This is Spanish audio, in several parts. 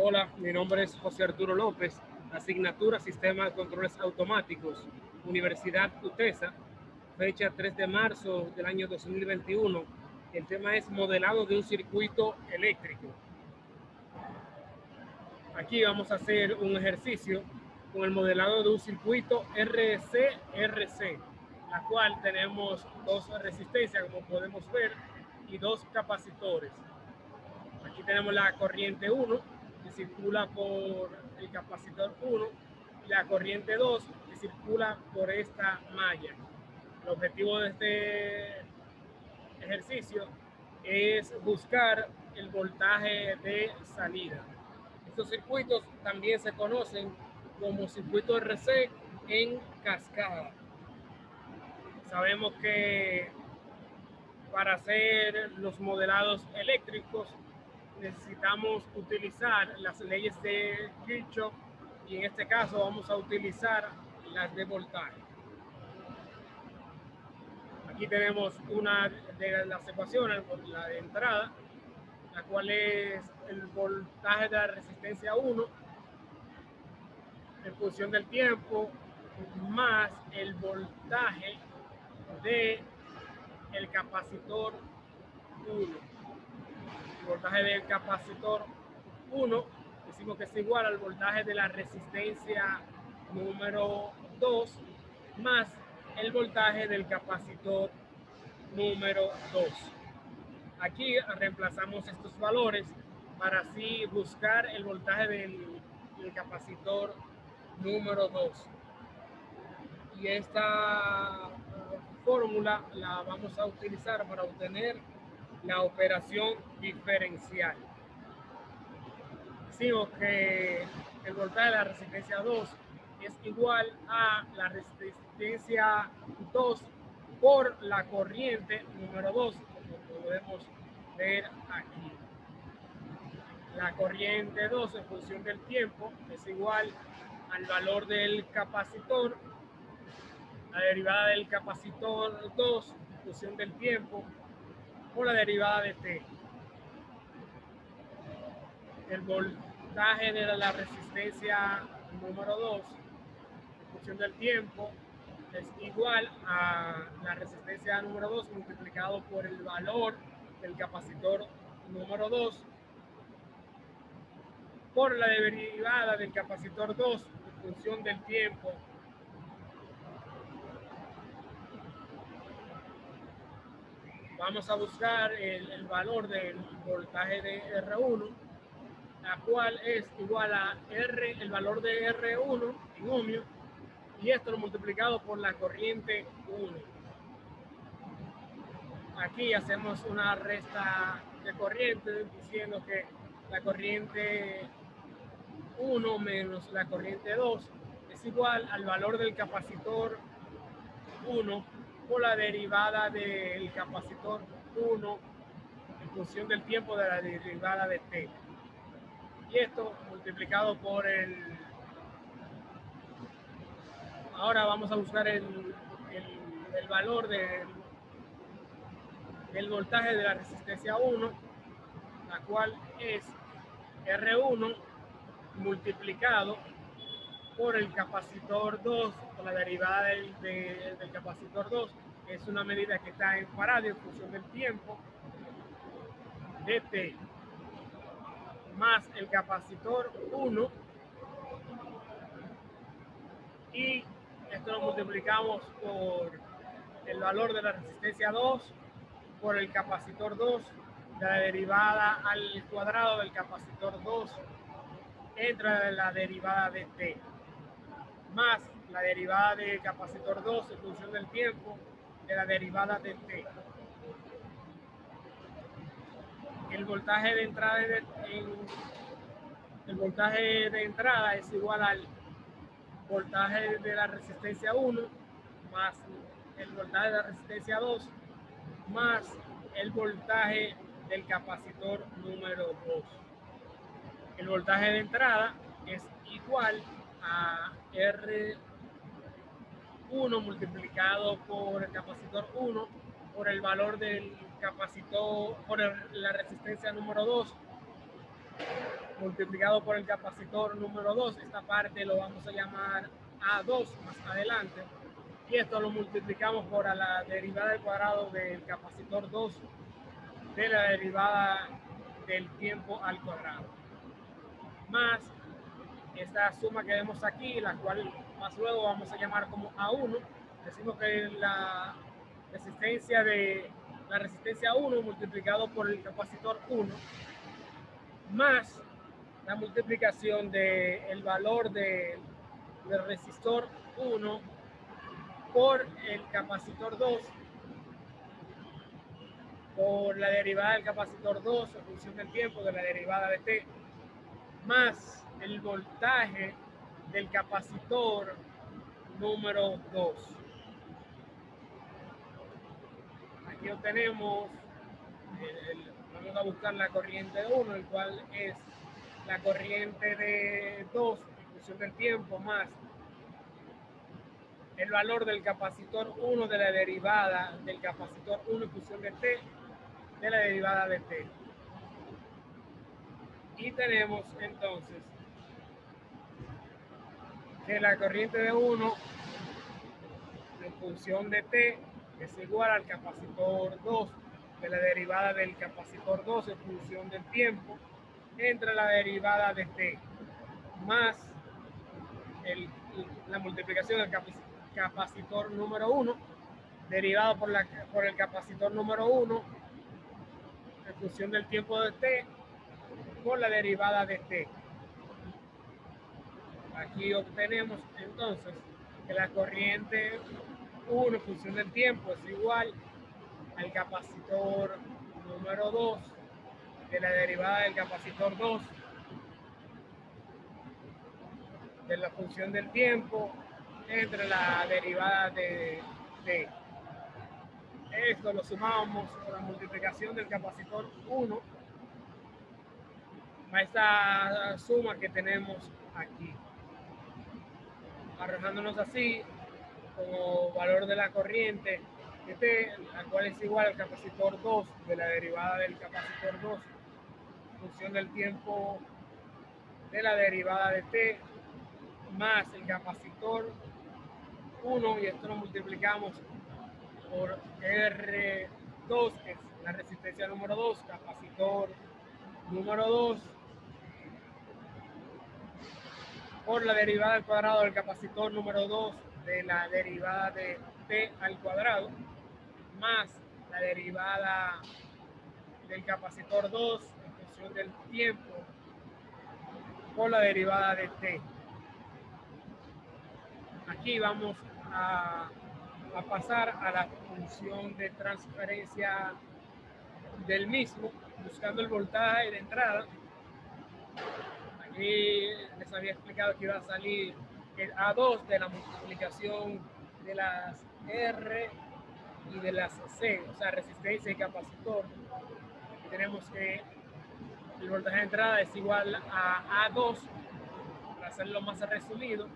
Hola, mi nombre es José Arturo López, asignatura Sistema de Controles Automáticos, Universidad UTESA, fecha 3 de marzo del año 2021. El tema es modelado de un circuito eléctrico. Aquí vamos a hacer un ejercicio con el modelado de un circuito RC-RC, la cual tenemos dos resistencias, como podemos ver, y dos capacitores. Aquí tenemos la corriente 1 que circula por el capacitor 1 y la corriente 2 que circula por esta malla. El objetivo de este ejercicio es buscar el voltaje de salida. Estos circuitos también se conocen como circuito RC en cascada. Sabemos que para hacer los modelados eléctricos necesitamos utilizar las leyes de Kirchhoff y en este caso vamos a utilizar las de voltaje. Aquí tenemos una de las ecuaciones, la de entrada, la cual es el voltaje de la resistencia 1 en función del tiempo más el voltaje de el capacitor 1. El voltaje del capacitor 1 decimos que es igual al voltaje de la resistencia número 2 más el voltaje del capacitor número 2. Aquí reemplazamos estos valores para así buscar el voltaje del capacitor número 2. Y esta fórmula la vamos a utilizar para obtener la operación diferencial. Decimos que el voltaje de la resistencia 2 es igual a la resistencia 2 por la corriente número 2, como podemos ver aquí. La corriente 2 en función del tiempo es igual al valor del capacitor, la derivada del capacitor 2 en función del tiempo, por la derivada de t. El voltaje de la resistencia número 2 en función del tiempo es igual a la resistencia número 2 multiplicado por el valor del capacitor número 2 por la derivada del capacitor 2 en función del tiempo. Vamos a buscar el valor del voltaje de R1, la cual es igual a R, el valor de R1 en ohmio, y esto lo multiplicado por la corriente 1. Aquí hacemos una resta de corriente diciendo que la corriente 1 menos la corriente 2 es igual al valor del capacitor 1 por la derivada del capacitor 1 en función del tiempo de la derivada de t. Y esto multiplicado por el... Ahora vamos a buscar el valor del voltaje de la resistencia 1, la cual es R1 multiplicado por el capacitor 2, por la derivada del capacitor 2, que es una medida que está en faradio en función del tiempo, de t, más el capacitor 1, y esto lo multiplicamos por el valor de la resistencia 2 por el capacitor 2 de la derivada al cuadrado del capacitor 2 entre la derivada de t más la derivada del capacitor 2 en función del tiempo de la derivada de t. El voltaje de entrada el voltaje de entrada es igual al voltaje de la resistencia 1 más el voltaje de la resistencia 2 más el voltaje del capacitor número 2. El voltaje de entrada es igual a R1 multiplicado por el capacitor 1 por el valor del capacitor, por la resistencia número 2 multiplicado por el capacitor número 2. Esta parte lo vamos a llamar A2 más adelante. Y esto lo multiplicamos por la derivada al cuadrado del capacitor 2 de la derivada del tiempo al cuadrado. Más esta suma que vemos aquí, la cual más luego vamos a llamar como A1. Decimos que la resistencia 1 multiplicado por el capacitor 1 más la multiplicación del valor del resistor 1 por el capacitor 2 por la derivada del capacitor 2 en función del tiempo de la derivada de t, más el voltaje del capacitor número 2. Aquí obtenemos, vamos a buscar la corriente de 1, el cual es la corriente de 2 en función del tiempo, más el valor del capacitor 1 de la derivada del capacitor 1 en función de t, de la derivada de t. Y tenemos entonces que la corriente de 1 en función de t es igual al capacitor 2 de la derivada del capacitor 2 en función del tiempo entre la derivada de t más la multiplicación del capacitor número 1 derivado por el capacitor número 1 en función del tiempo de t por la derivada de t. Aquí obtenemos entonces que la corriente 1 en función del tiempo es igual al capacitor número 2 de la derivada del capacitor 2 de la función del tiempo entre la derivada de t. Esto lo sumamos con la multiplicación del capacitor 1 a esta suma que tenemos aquí, arrojándonos así como valor de la corriente de t, la cual es igual al capacitor 2 de la derivada del capacitor 2 en función del tiempo de la derivada de t más el capacitor 1, y esto lo multiplicamos por R2, que es la resistencia número 2, capacitor número 2, por la derivada al cuadrado del capacitor número 2 de la derivada de t al cuadrado, más la derivada del capacitor 2 en función del tiempo por la derivada de t. Aquí vamos a pasar a la función de transferencia del mismo, buscando el voltaje de entrada. Aquí les había explicado que iba a salir el A2 de la multiplicación de las R y de las C, o sea, resistencia y capacitor. Aquí tenemos que el voltaje de entrada es igual a A2, para hacerlo más resumido,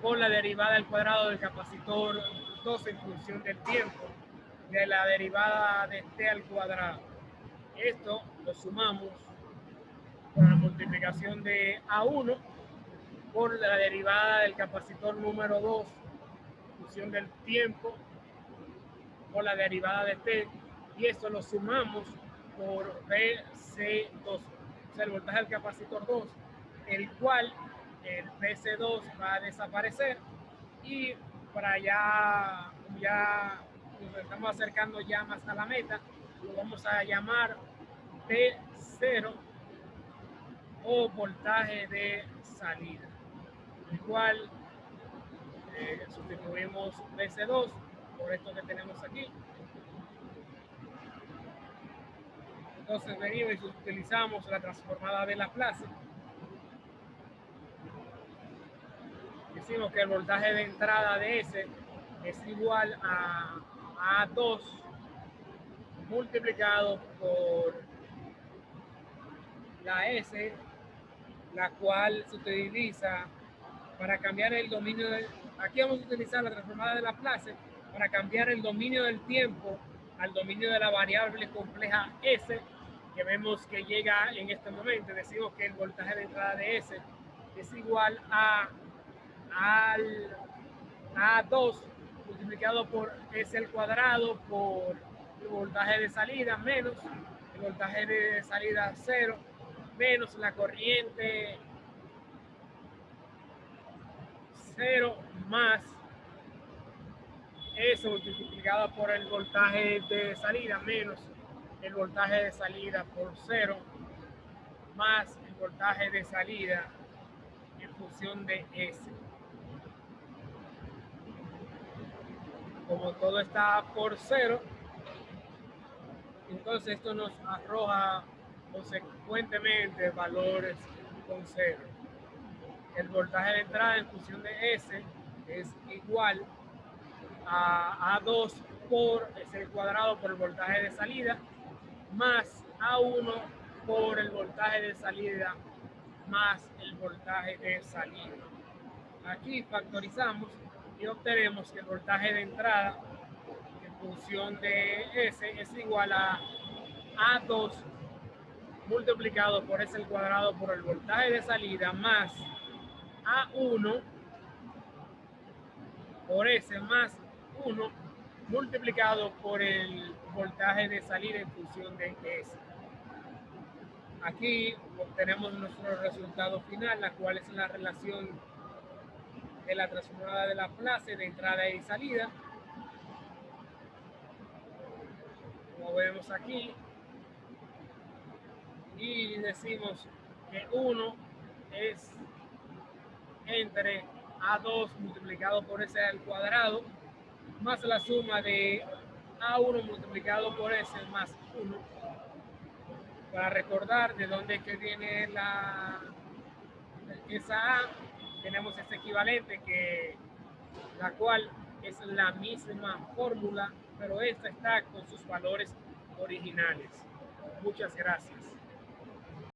por la derivada al cuadrado del capacitor 2 en función del tiempo de la derivada de t al cuadrado. Esto lo sumamos con la multiplicación de A1 por la derivada del capacitor número 2 en función del tiempo por la derivada de t, y esto lo sumamos por BC2, o sea, el voltaje del capacitor 2, el cual el BC2 va a desaparecer, y para allá ya nos estamos acercando ya más a la meta, lo vamos a llamar P0 o voltaje de salida, el cual sustituimos BC2 por esto que tenemos aquí. Entonces venimos y utilizamos la transformada de Laplace. Decimos que el voltaje de entrada de S es igual a A2 multiplicado por la S, la cual se utiliza para cambiar el dominio del... Aquí vamos a utilizar la transformada de Laplace para cambiar el dominio del tiempo al dominio de la variable compleja S que vemos que llega en este momento. Decimos que el voltaje de entrada de S es igual al A2 multiplicado por S al cuadrado por el voltaje de salida menos el voltaje de salida 0 menos la corriente 0 más S multiplicado por el voltaje de salida menos el voltaje de salida por 0 más el voltaje de salida en función de S. Como todo está por 0, entonces esto nos arroja consecuentemente valores con 0. El voltaje de entrada en función de S es igual a A2 por S al cuadrado por el voltaje de salida más A1 por el voltaje de salida más el voltaje de salida. Aquí factorizamos y obtenemos que el voltaje de entrada en función de S es igual a A2 multiplicado por S al cuadrado por el voltaje de salida más A1 por S más 1 multiplicado por el voltaje de salida en función de S. Aquí obtenemos nuestro resultado final, la cual es la relación de la transformada de Laplace de entrada y salida. Como vemos aquí, y decimos que 1 es entre A2 multiplicado por S al cuadrado más la suma de A1 multiplicado por S más 1. Para recordar de dónde que viene esa A, tenemos este equivalente que la cual es la misma fórmula, pero esta está con sus valores originales. Muchas gracias.